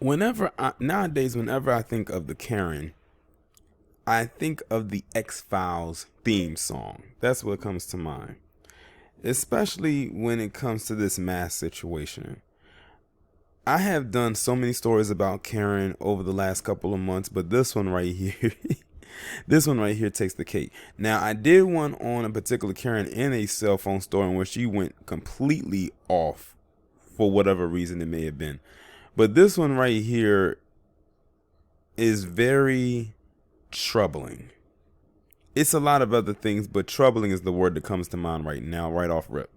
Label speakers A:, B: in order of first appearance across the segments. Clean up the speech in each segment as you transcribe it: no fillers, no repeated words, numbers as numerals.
A: Nowadays, whenever I think of the Karen, I think of the X-Files theme song. That's what comes to mind. Especially when it comes to this mass situation. I have done so many stories about Karen over the last couple of months, but this one right here, this one right here takes the cake. Now, I did one on a particular Karen in a cell phone store in which she went completely off for whatever reason it may have been. But this one right here is very troubling. It's a lot of other things, but troubling is the word that comes to mind right now, right off rip.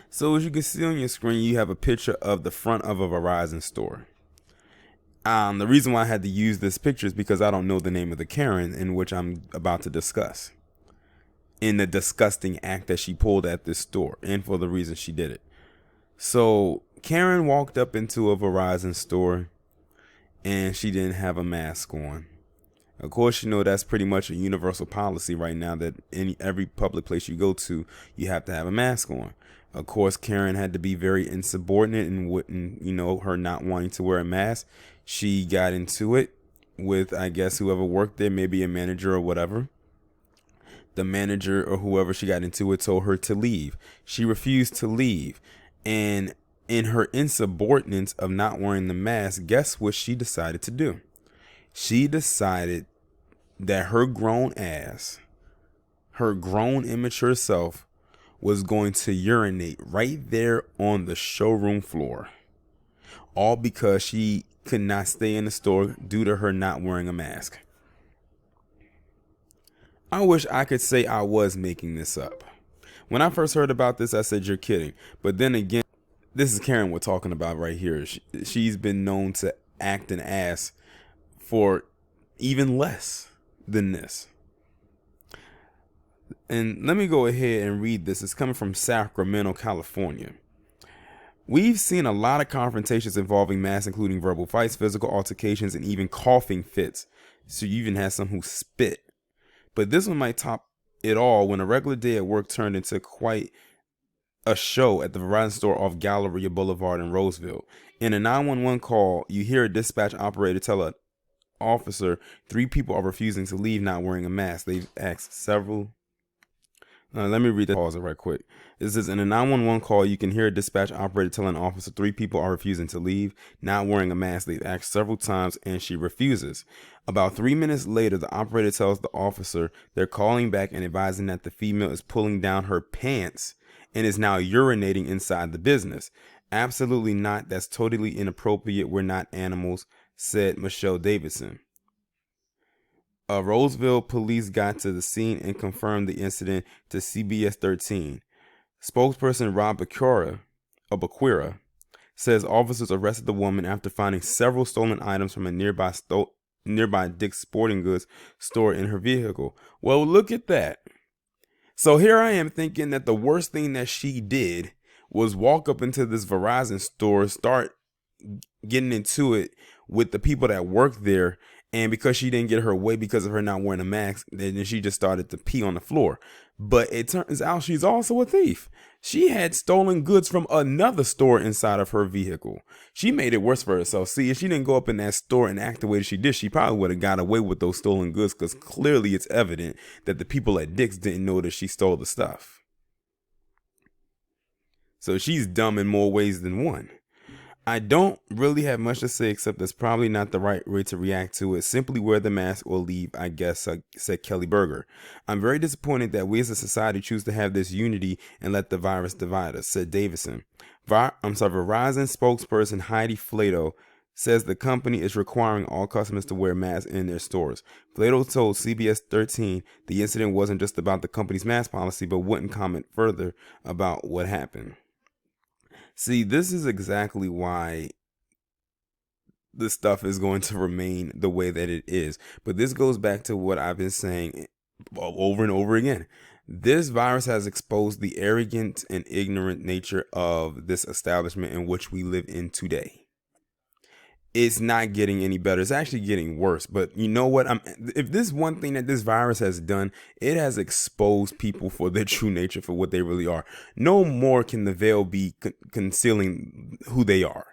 A: So as you can see on your screen, you have a picture of the front of a Verizon store. The reason why I had to use this picture is because I don't know the name of the Karen in which I'm about to discuss. In the disgusting act that she pulled at this store and for the reason she did it. So Karen walked up into a Verizon store and she didn't have a mask on. Of course, you know that's pretty much a universal policy right now that every public place you go to, you have to have a mask on. Of course, Karen had to be very insubordinate and wouldn't, her not wanting to wear a mask. She got into it with, I guess, whoever worked there, maybe a manager or whatever. The manager or whoever she got into it told her to leave. She refused to leave. And in her insubordinance of not wearing the mask, guess what she decided to do? She decided that her grown ass, her grown immature self, was going to urinate right there on the showroom floor. All because she could not stay in the store due to her not wearing a mask. I wish I could say I was making this up. When I first heard about this, I said, you're kidding. But then again, this is Karen we're talking about right here. She's been known to act an ass for even less than this. And let me go ahead and read this. It's coming from Sacramento, California. We've seen a lot of confrontations involving masks, including verbal fights, physical altercations, and even coughing fits. So you even had some who spit. But this one might top it all when a regular day at work turned into quite a show at the Verizon store off Galleria Boulevard in Roseville. In a 911 call, you hear a dispatch operator tell an officer 3 people are refusing to leave not wearing a mask. They've asked several. Let me read the pause right quick. It says, in a 911 call, you can hear a dispatch operator tell an officer 3 people are refusing to leave, not wearing a mask. They've asked several times and she refuses. About 3 minutes later, the operator tells the officer they're calling back and advising that the female is pulling down her pants and is now urinating inside the business. Absolutely not. That's totally inappropriate. We're not animals, said Michelle Davidson. Roseville police got to the scene and confirmed the incident to CBS 13. Spokesperson Rob Bakura says officers arrested the woman after finding several stolen items from a nearby Dick's Sporting Goods store in her vehicle. Well, look at that. So here I am thinking that the worst thing that she did was walk up into this Verizon store, start getting into it with the people that work there. And because she didn't get her way because of her not wearing a mask, then she just started to pee on the floor. But it turns out she's also a thief. She had stolen goods from another store inside of her vehicle. She made it worse for herself. See, if she didn't go up in that store and act the way that she did, she probably would have got away with those stolen goods because clearly it's evident that the people at Dick's didn't know that she stole the stuff. So she's dumb in more ways than one. I don't really have much to say except that's probably not the right way to react to it. Simply wear the mask or leave, I guess, said Kelly Berger. I'm very disappointed that we as a society choose to have this unity and let the virus divide us, said Davison. Verizon spokesperson Heidi Flato says the company is requiring all customers to wear masks in their stores. Flato told CBS 13 the incident wasn't just about the company's mask policy, but wouldn't comment further about what happened. See, this is exactly why this stuff is going to remain the way that it is. But this goes back to what I've been saying over and over again. This virus has exposed the arrogant and ignorant nature of this establishment in which we live in today. It's not getting any better. It's actually getting worse. But you know what? If this one thing that this virus has done, it has exposed people for their true nature, for what they really are. No more can the veil be concealing who they are.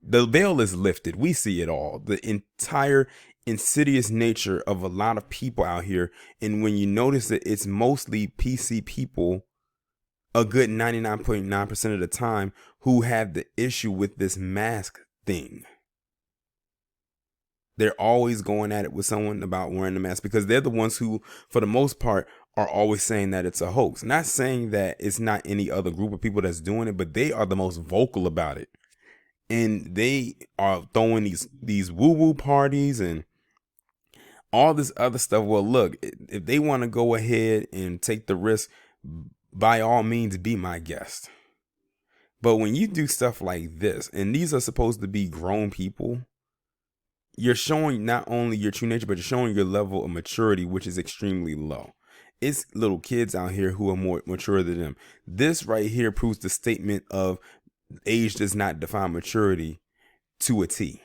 A: The veil is lifted. We see it all. The entire insidious nature of a lot of people out here. And when you notice that it's mostly PC people, a good 99.9% of the time, who have the issue with this mask thing. They're always going at it with someone about wearing the mask because they're the ones who, for the most part, are always saying that it's a hoax. Not saying that it's not any other group of people that's doing it, but they are the most vocal about it. And they are throwing these woo-woo parties and all this other stuff. Well, look, if they want to go ahead and take the risk, by all means, be my guest. But when you do stuff like this, and these are supposed to be grown people, you're showing not only your true nature, but you're showing your level of maturity, which is extremely low. It's little kids out here who are more mature than them. This right here proves the statement of age does not define maturity to a T.